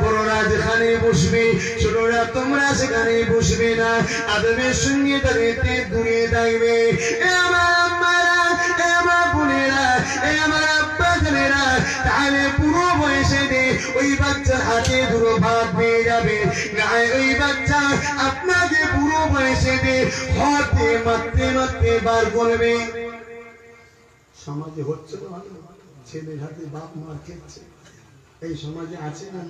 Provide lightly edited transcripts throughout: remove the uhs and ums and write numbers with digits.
বড়রা যেখানে বসবে ছোটরা তোমরা সেখানে বসবে না, আদবের সঙ্গে তাদেরকে দূরে থাকবে। আমার আম্মারা, আমার বোনেরা, আমার আব্বা জানেরা, তাহলে পুরো বয়সে ওই বাচ্চার হাতে দুটো ভাত পেয়ে যাবে না, ওই বাচ্চা আপনাকে পুরো বয়সে হাতে মারতে মারতে বার করবে। সমাজে হচ্ছে তো ভালো, ছেলের হাতে বাপ মার খেচ্ছে, এই সমাজে আছে না?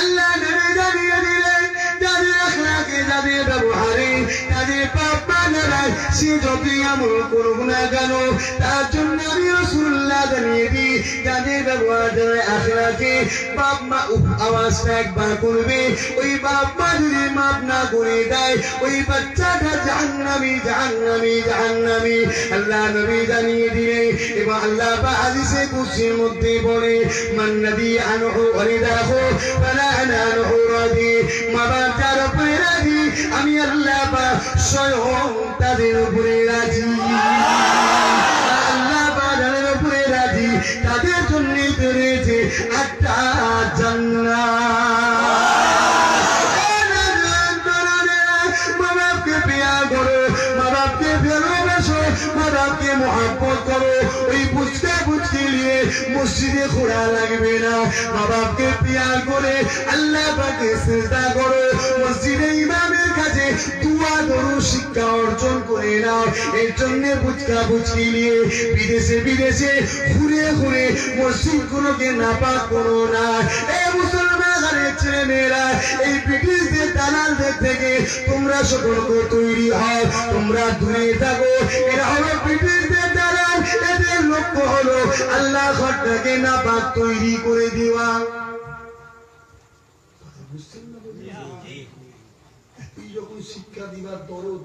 আল্লাহ নবী জানিয়ে দিলেন যাদের আখলাকে, যাদের ব্যবহারে, যাদের পাপ মানে সে যতই আমল করুক না কেন, তার জন্য আমি রাসূলুল্লাহ জানিয়ে দিই যাদের ব্যবহার, যাদের আখলাকে বাপ মা আওয়াজটা একবার করবে, ওই বাপ মা যদি মাপ না করে দেয় ওই বাচ্চাটা জাহান্নামী, জাহান্নামী, জাহান্নামী। আল্লাহ নবী জানিয়ে দিলেন এবং আল্লাহ পাক হাদিসে কুদসির মধ্যে বলে মান নবী আনহু ওয়ালিদাহু ফালা আনা আনহু রাদি, মা বাপ যার উপরে রাজি আমি আল্লাহ পাক স্বয়ং তাদের উপরে রাজি। আল্লাহ পাক যাদের উপরে রাজি তাদের জন্য রয়েছে একটা জান্নাত। মা বাপকে প্যার করো, মা বাপকে ভালোবাসো, মা বাপকে মহব্বত করো, ওই পুচকা পুচকি নিয়ে মসজিদে ঘোরা লাগবে না। মা বাপকে প্যার করে আল্লাহ পাকে সিজদা করো, মসজিদে ইমামের কাছে দুয়া করো, শিক্ষা অর্জন করে নাও। এর জন্য পুচকা পুচকি নিয়ে বিদেশে বিদেশে ঘুরে ঘুরে মসজিদ গুলোকে নাপাক করো না। এই মুসলমানের ছেলে মেয়েরা, এই ব্রিটিশদের দালালদের থেকে তোমরা সতর্ক তৈরি হও, তোমরা দূরে থাকো। এরা হলো ব্রিটিশদের দালাল, এদের লক্ষ্য হলো আল্লাহ ঘরটাকে নাপাক তৈরি করে দেওয়া। বুঝছেন না? যখন শিক্ষা দিবার দরদ